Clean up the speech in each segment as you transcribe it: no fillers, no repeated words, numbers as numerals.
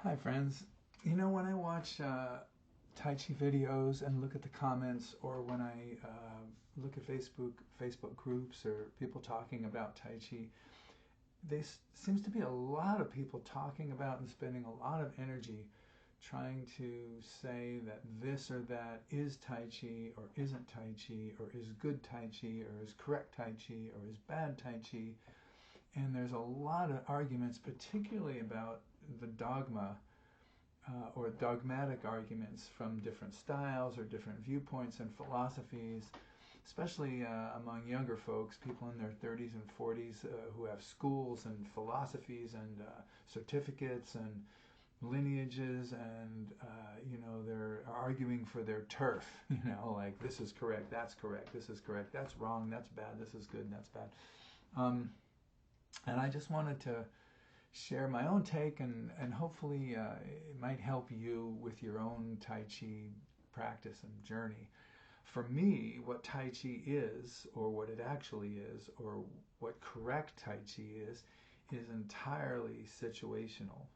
Hi friends. You know, when I watch Tai Chi videos and look at the comments, or when I look at Facebook groups or people talking about Tai Chi, seems to be a lot of people talking about and spending a lot of energy trying to say that this or that is Tai Chi or isn't Tai Chi or is good Tai Chi or is correct Tai Chi or is bad Tai Chi. And there's a lot of arguments, particularly about the dogma or dogmatic arguments from different styles or different viewpoints and philosophies, especially among younger folks, people in their 30s and 40s who have schools and philosophies and certificates and lineages, and they're arguing for their turf. Like, this is correct, that's correct, this is correct, that's wrong, that's bad, this is good, that's bad. And I just wanted to share my own take, and hopefully it might help you with your own Tai Chi practice and journey. For me, what Tai Chi is, or what it actually is, or what correct Tai Chi is entirely situational.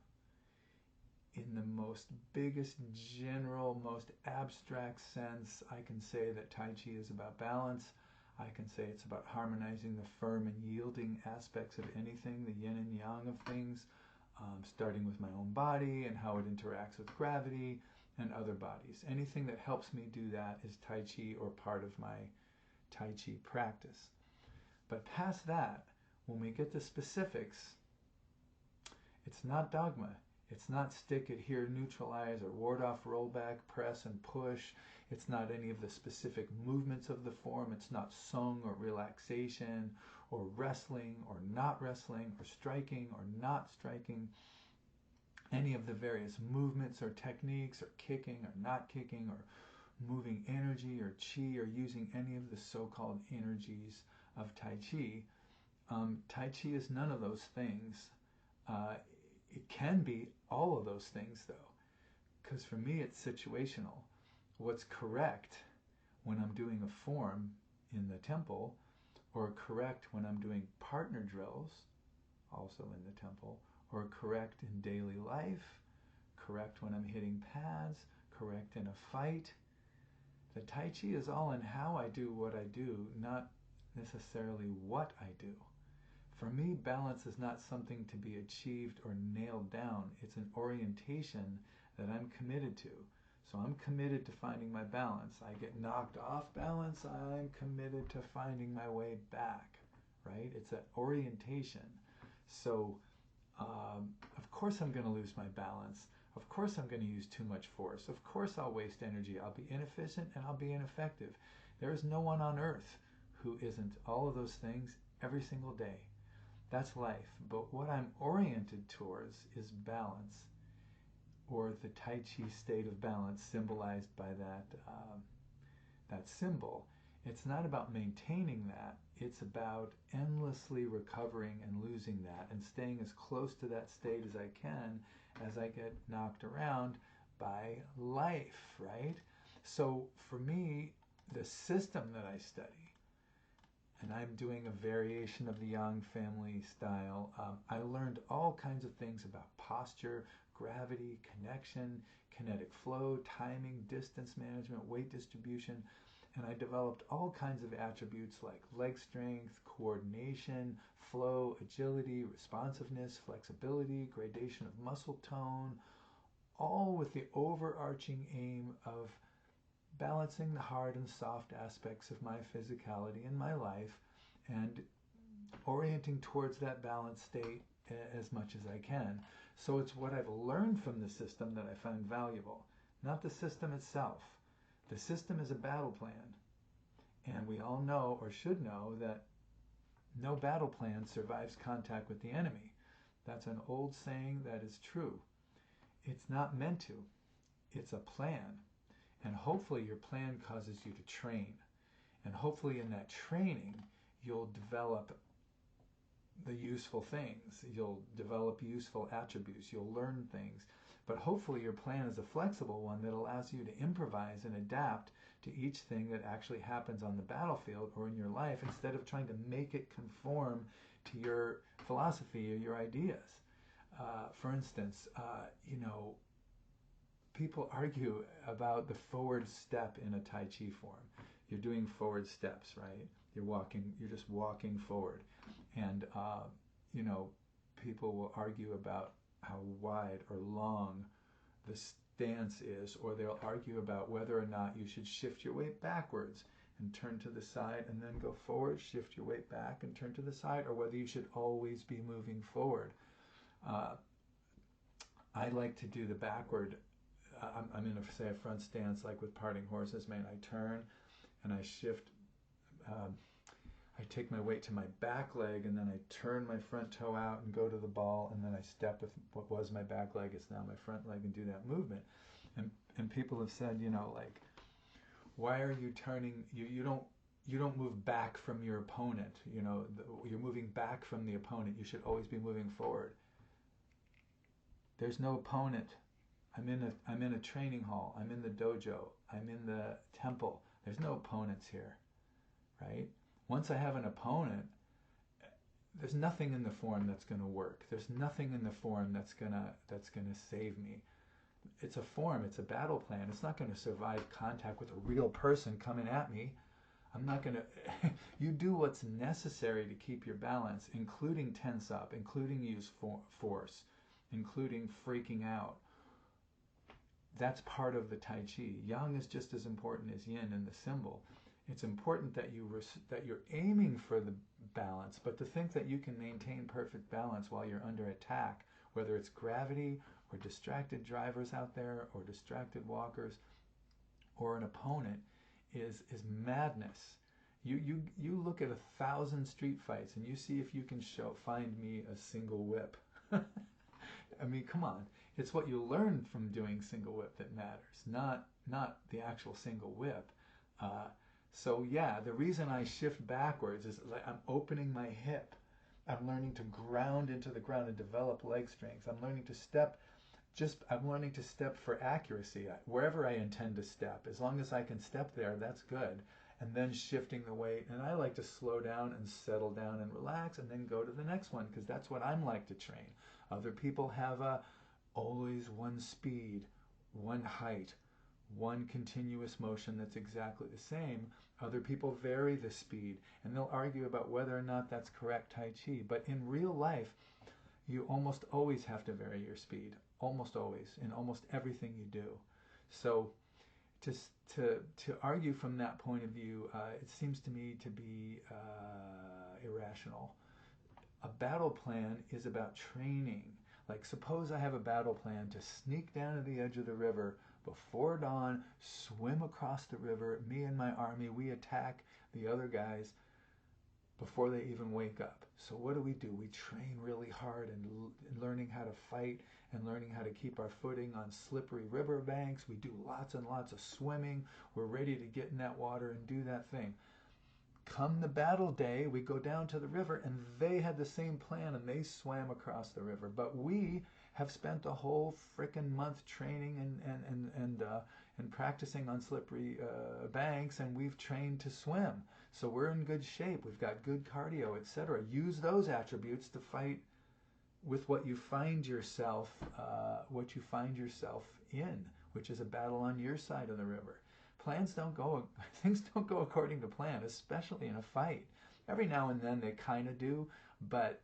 In the most biggest, general, most abstract sense, I can say that Tai Chi is about balance. I can say it's about harmonizing the firm and yielding aspects of anything, the yin and yang of things, starting with my own body and how it interacts with gravity and other bodies. Anything that helps me do that is Tai Chi or part of my Tai Chi practice. But past that, when we get to specifics, it's not dogma. It's not stick, adhere, neutralize, or ward off, roll back, press, and push. It's not any of the specific movements of the form. It's not sung or relaxation or wrestling or not wrestling or striking or not striking. Any of the various movements or techniques or kicking or not kicking or moving energy or chi or using any of the so-called energies of Tai Chi. Tai Chi is none of those things. It can be all of those things, though, because for me it's situational. What's correct when I'm doing a form in the temple, or correct when I'm doing partner drills, also in the temple, or correct in daily life, correct when I'm hitting pads, correct in a fight. The Tai Chi is all in how I do what I do, not necessarily what I do. For me, balance is not something to be achieved or nailed down. It's an orientation that I'm committed to. So I'm committed to finding my balance. I get knocked off balance, I'm committed to finding my way back, right? It's an orientation. So, of course I'm going to lose my balance. Of course I'm going to use too much force. Of course I'll waste energy. I'll be inefficient and I'll be ineffective. There is no one on earth who isn't all of those things every single day. That's life. But what I'm oriented towards is balance, or the Tai Chi state of balance, symbolized by that symbol. It's not about maintaining that. It's about endlessly recovering and losing that and staying as close to that state as I can as I get knocked around by life, right? So for me, the system that I study, and I'm doing a variation of the Yang family style. I learned all kinds of things about posture, gravity, connection, kinetic flow, timing, distance management, weight distribution, and I developed all kinds of attributes like leg strength, coordination, flow, agility, responsiveness, flexibility, gradation of muscle tone, all with the overarching aim of balancing the hard and soft aspects of my physicality in my life and orienting towards that balanced state as much as I can. So it's what I've learned from the system that I find valuable, not the system itself. The system is a battle plan, and we all know, or should know, that no battle plan survives contact with the enemy. That's an old saying that is true. It's not meant to. It's a plan. And hopefully your plan causes you to train. And hopefully in that training, you'll develop the useful things. You'll develop useful attributes. You'll learn things. But hopefully your plan is a flexible one that allows you to improvise and adapt to each thing that actually happens on the battlefield or in your life, instead of trying to make it conform to your philosophy or your ideas. For instance, people argue about the forward step in a Tai Chi form. You're doing forward steps, right? You're just walking forward. And, you know, people will argue about how wide or long the stance is, or they'll argue about whether or not you should shift your weight backwards and turn to the side and then go forward, shift your weight back and turn to the side, or whether you should always be moving forward. I like to do the backward. I'm in say a front stance, like with parting horses, man. I turn and I shift. I take my weight to my back leg and then I turn my front toe out and go to the ball, and then I step with what was my back leg, it's now my front leg, and do that movement. And people have said, you know, like, why are you turning? You don't move back from your opponent. You know, you're moving back from the opponent. You should always be moving forward. There's no opponent. I'm in a training hall. I'm in the dojo. I'm in the temple. There's no opponents here, right? Once I have an opponent, there's nothing in the form that's going to work. There's nothing in the form that's gonna save me. It's a form. It's a battle plan. It's not going to survive contact with a real person coming at me. I'm not going to. You do what's necessary to keep your balance, including tense up, including use force, including freaking out. That's part of the Tai Chi. Yang is just as important as Yin in the symbol. It's important that you're aiming for the balance, but to think that you can maintain perfect balance while you're under attack, whether it's gravity or distracted drivers out there or distracted walkers or an opponent, is madness. You look at 1,000 street fights and you see if you can find me a single whip. I mean, come on. It's what you learn from doing single whip that matters, not the actual single whip. So yeah, the reason I shift backwards is like I'm opening my hip. I'm learning to ground into the ground and develop leg strength. I'm learning to step for accuracy wherever I intend to step. As long as I can step there, that's good. And then shifting the weight. And I like to slow down and settle down and relax and then go to the next one, because that's what I'm like to train. Other people have always one speed, one height, one continuous motion that's exactly the same. Other people vary the speed, and they'll argue about whether or not that's correct Tai Chi. But in real life, you almost always have to vary your speed, almost always, in almost everything you do. So to argue from that point of view, it seems to me to be irrational. A battle plan is about training. Like, suppose I have a battle plan to sneak down to the edge of the river before dawn, swim across the river. Me and my army, we attack the other guys before they even wake up. So what do? We train really hard in learning how to fight and learning how to keep our footing on slippery river banks. We do lots and lots of swimming. We're ready to get in that water and do that thing. Come the battle day, we go down to the river, and they had the same plan and they swam across the river. But we have spent a whole frickin' month training and practicing on slippery banks, and we've trained to swim. So we're in good shape. We've got good cardio, etc. Use those attributes to fight with what you find yourself in, which is a battle on your side of the river. Things don't go according to plan, especially in a fight. Every now and then they kind of do, but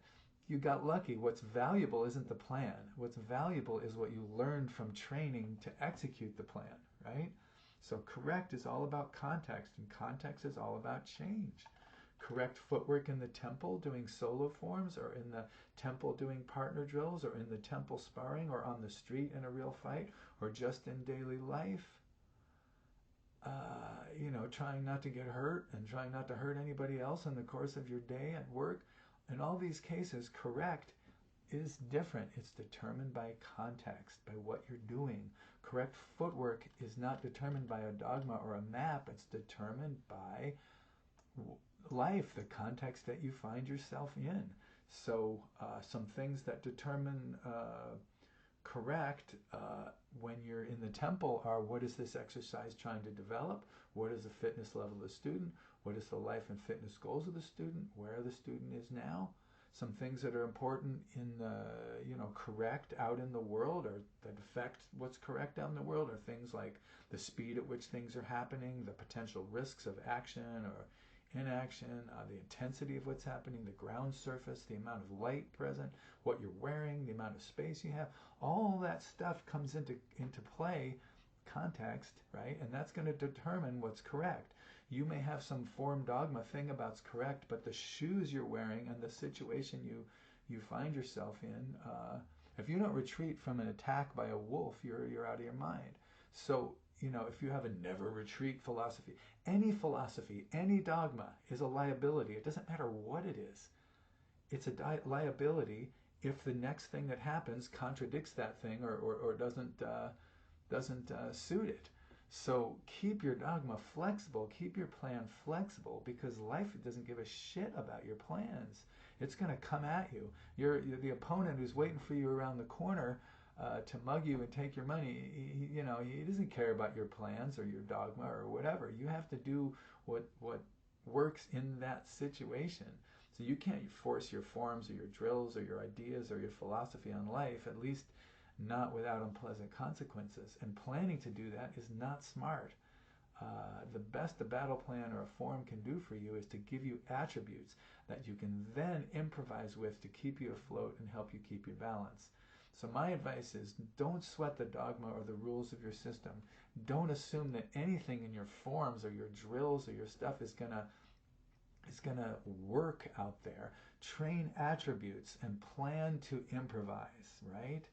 you got lucky. What's valuable isn't the plan. What's valuable is what you learned from training to execute the plan, right? So correct is all about context, and context is all about change. Correct footwork in the temple doing solo forms, or in the temple doing partner drills, or in the temple sparring, or on the street in a real fight, or just in daily life. Trying not to get hurt and trying not to hurt anybody else in the course of your day at work. In all these cases, correct is different. It's determined by context, by what you're doing. Correct footwork is not determined by a dogma or a map. It's determined by life, the context that you find yourself in. So some things that determine correct when you're in the temple are: what is this exercise trying to develop? What is the fitness level of the student? What is the life and fitness goals of the student? Where the student is now? some things that are important in the, correct out in the world, or that affect what's correct out in the world, are things like the speed at which things are happening, the potential risks of action or inaction, the intensity of what's happening, the ground surface, the amount of light present, what you're wearing, the amount of space you have. All that stuff comes into play, context, right? And that's going to determine what's correct. You may have some form dogma thing about correct, but the shoes you're wearing and the situation you find yourself in, if you don't retreat from an attack by a wolf, you're out of your mind. So, if you have a never retreat philosophy, any dogma is a liability. It doesn't matter what it is. It's a liability if the next thing that happens contradicts that thing, or doesn't suit it. So keep your dogma flexible, keep your plan flexible, because life doesn't give a shit about your plans. It's going to come at you. You're the opponent who's waiting for you around the corner to mug you and take your money. He doesn't care about your plans or your dogma or whatever. You have to do what works in that situation. So you can't force your forms or your drills or your ideas or your philosophy on life, at least not without unpleasant consequences. And planning to do that is not smart. The best a battle plan or a form can do for you is to give you attributes that you can then improvise with to keep you afloat and help you keep your balance. So my advice is, don't sweat the dogma or the rules of your system. Don't assume that anything in your forms or your drills or your stuff is gonna work out there. Train attributes and plan to improvise, right?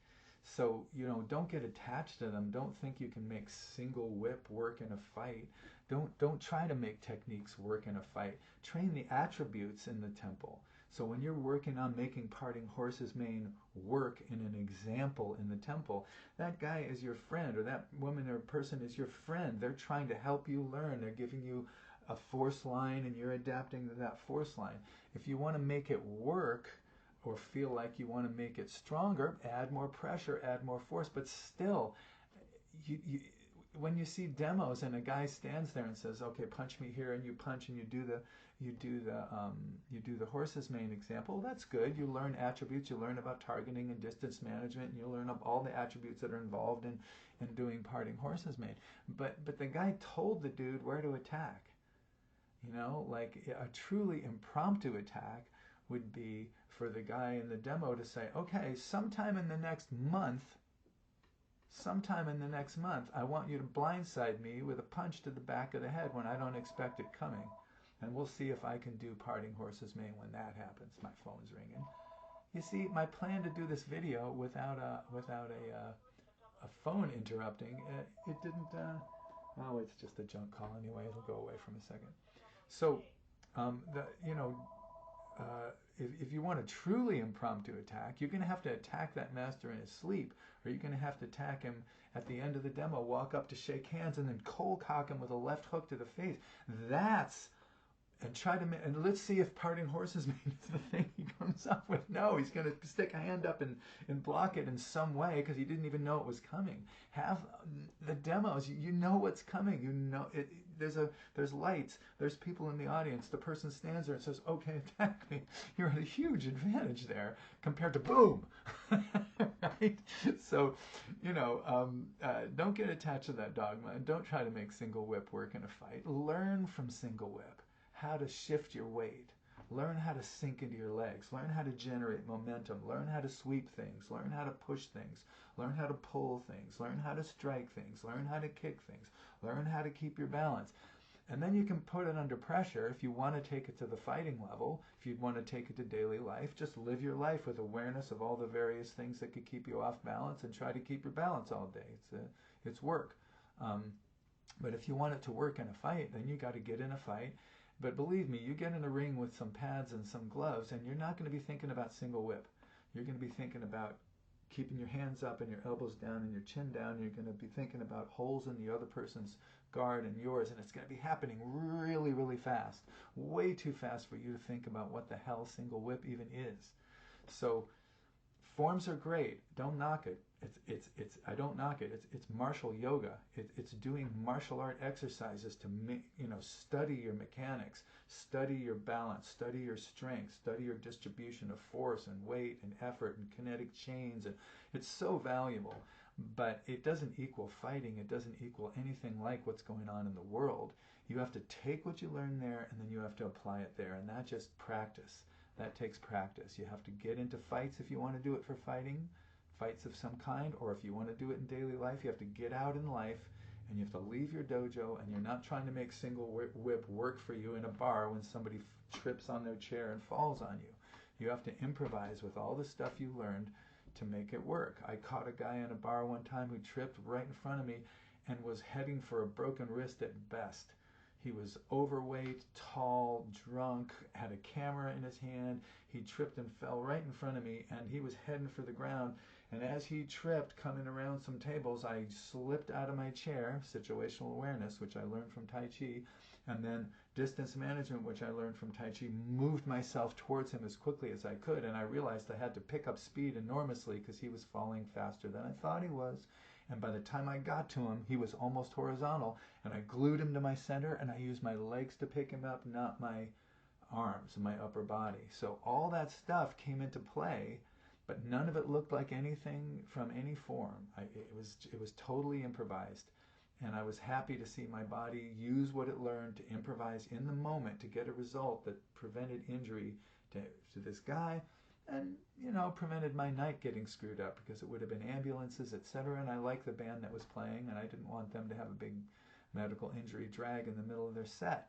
So, don't get attached to them. Don't think you can make single whip work in a fight. Don't try to make techniques work in a fight. Train the attributes in the temple. So when you're working on making parting horse's mane work in an example in the temple, that guy is your friend, or that woman or person is your friend. They're trying to help you learn. They're giving you a force line, and you're adapting to that force line. If you want to make it work, or feel like you want to make it stronger, add more pressure, add more force. But still, when you see demos and a guy stands there and says, "Okay, punch me here," and you punch and you do the horse's mane example, well, that's good. You learn attributes, you learn about targeting and distance management, and you learn all the attributes that are involved in doing parting horse's mane. But the guy told the dude where to attack. Like a truly impromptu attack would be for the guy in the demo to say, "Okay, sometime in the next month, I want you to blindside me with a punch to the back of the head when I don't expect it coming. And we'll see if I can do parting horse's mane when that happens." My phone's ringing. You see, my plan to do this video without a phone interrupting, it didn't, oh, it's just a junk call anyway. It'll go away from a second. So, if you want a truly impromptu attack, you're going to have to attack that master in his sleep, or you're going to have to attack him at the end of the demo, walk up to shake hands, and then cold cock him with a left hook to the face. And let's see if parting horse's mane is the thing he comes up with. No, he's going to stick a hand up and block it in some way because he didn't even know it was coming. Have the demos, you know what's coming. There's lights, there's people in the audience. The person stands there and says, "Okay, attack me." You're at a huge advantage there compared to boom, right? So, don't get attached to that dogma, and don't try to make single whip work in a fight. Learn from single whip how to shift your weight. Learn how to sink into your legs. Learn how to generate momentum. Learn how to sweep things. Learn how to push things. Learn how to pull things. Learn how to strike things. Learn how to kick things. Learn how to keep your balance. And then you can put it under pressure if you want to take it to the fighting level. If you want to take it to daily life, just live your life with awareness of all the various things that could keep you off balance, and try to keep your balance all day. It's work. But if you want it to work in a fight, then you got to get in a fight. But believe me, you get in a ring with some pads and some gloves, and you're not going to be thinking about single whip. You're going to be thinking about keeping your hands up and your elbows down and your chin down. You're going to be thinking about holes in the other person's guard and yours, and it's going to be happening really, really fast. Way too fast for you to think about what the hell single whip even is. So Forms are great. Don't knock it. It's. I don't knock it. It's martial yoga. It's doing martial art exercises to study your mechanics, study your balance, study your strength, study your distribution of force and weight and effort and kinetic chains, and it's so valuable. But it doesn't equal fighting. It doesn't equal anything like what's going on in the world. You have to take what you learn there and then you have to apply it there, and that's just practice. That takes practice. You have to get into fights if you want to do it for fighting, fights of some kind, or if you want to do it in daily life, you have to get out in life and you have to leave your dojo, and you're not trying to make single whip work for you in a bar when somebody trips on their chair and falls on you. You have to improvise with all the stuff you learned to make it work. I caught a guy in a bar one time who tripped right in front of me and was heading for a broken wrist at best. He was overweight, tall, drunk, had a camera in his hand. He tripped and fell right in front of me, and he was heading for the ground. And as he tripped, coming around some tables, I slipped out of my chair, situational awareness, which I learned from Tai Chi, and then distance management, which I learned from Tai Chi, moved myself towards him as quickly as I could, and I realized I had to pick up speed enormously because he was falling faster than I thought he was. And by the time I got to him, he was almost horizontal, and I glued him to my center, and I used my legs to pick him up, not my arms and my upper body. So all that stuff came into play, but none of it looked like anything from any form. It was totally improvised, and I was happy to see my body use what it learned to improvise in the moment to get a result that prevented injury to this guy, and prevented my night getting screwed up because it would have been ambulances, etc. And I liked the band that was playing, and I didn't want them to have a big medical injury drag in the middle of their set.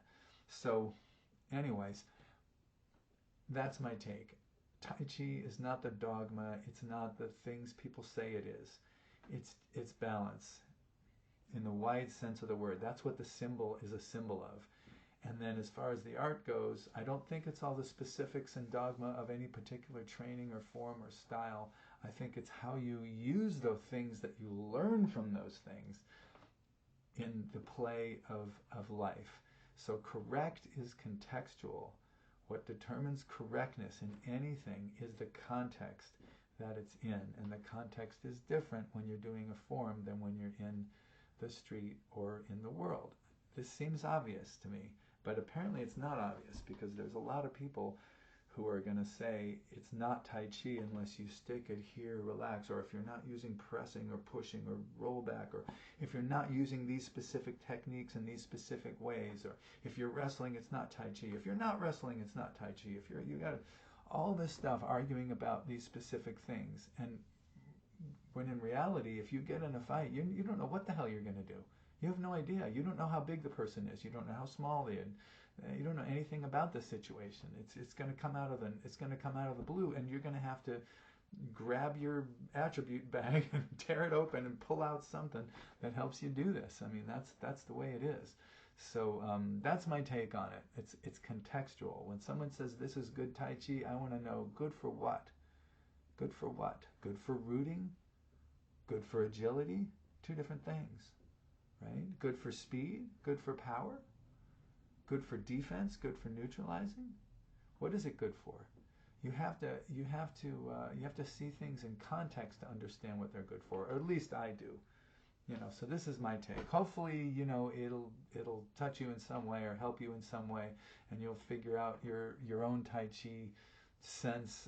So anyways, that's my take. Tai Chi is not the dogma. It's not the things people say it is. It's balance in the wide sense of the word. That's what the symbol is a symbol of. And then as far as the art goes, I don't think it's all the specifics and dogma of any particular training or form or style. I think it's how you use the things that you learn from those things in the play of life. So correct is contextual. What determines correctness in anything is the context that it's in. And the context is different when you're doing a form than when you're in the street or in the world. This seems obvious to me, but apparently it's not obvious, because there's a lot of people who are going to say it's not Tai Chi unless you stick it here, relax, or if you're not using pressing or pushing or rollback, or if you're not using these specific techniques in these specific ways, or if you're wrestling, it's not Tai Chi. If you're not wrestling, it's not Tai Chi. If you got all this stuff arguing about these specific things, and when in reality, if you get in a fight, you don't know what the hell you're going to do. You have no idea. You don't know how big the person is. You don't know how small they are. You don't know anything about the situation. It's going to come out of the blue, and you're going to have to grab your attribute bag and tear it open and pull out something that helps you do this. I mean, that's the way it is. So that's my take on it. It's contextual. When someone says this is good Tai Chi, I want to know good for what? Good for what? Good for rooting? Good for agility? Two different things. Right? Good for speed, good for power, good for defense, good for neutralizing. What is it good for? You have to see things in context to understand what they're good for, or at least I do. So this is my take. Hopefully, it'll touch you in some way or help you in some way, and you'll figure out your own Tai Chi sense,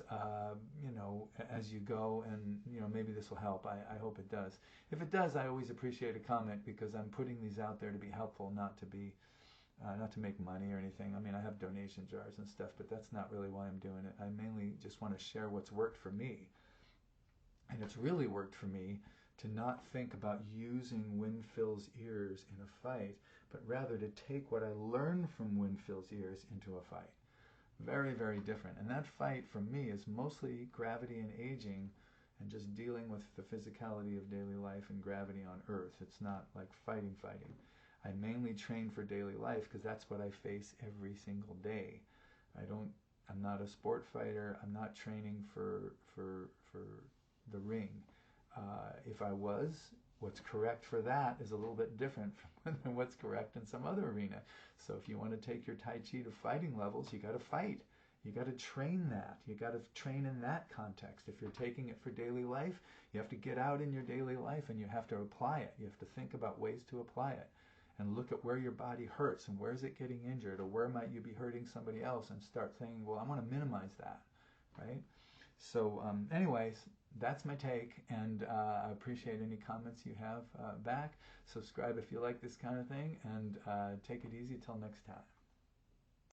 as you go, and maybe this will help. I hope it does. If it does, I always appreciate a comment, because I'm putting these out there to be helpful, not to make money or anything. I mean, I have donation jars and stuff, but that's not really why I'm doing it. I mainly just want to share what's worked for me, and it's really worked for me to not think about using Winfield's ears in a fight, but rather to take what I learned from Winfield's ears into a fight. Very, very different. And that fight for me is mostly gravity and aging, and just dealing with the physicality of daily life and gravity on Earth. It's not like fighting. I mainly train for daily life because that's what I face every single day. I'm not a sport fighter. I'm not training for the ring. If I was, what's correct for that is a little bit different than what's correct in some other arena. So if you want to take your Tai Chi to fighting levels, you got to fight. You got to train that. You got to train in that context. If you're taking it for daily life, you have to get out in your daily life and you have to apply it. You have to think about ways to apply it and look at where your body hurts and where is it getting injured, or where might you be hurting somebody else, and start thinking, well, I want to minimize that, right? So anyways, that's my take, and I appreciate any comments you have back. Subscribe if you like this kind of thing, and take it easy till next time.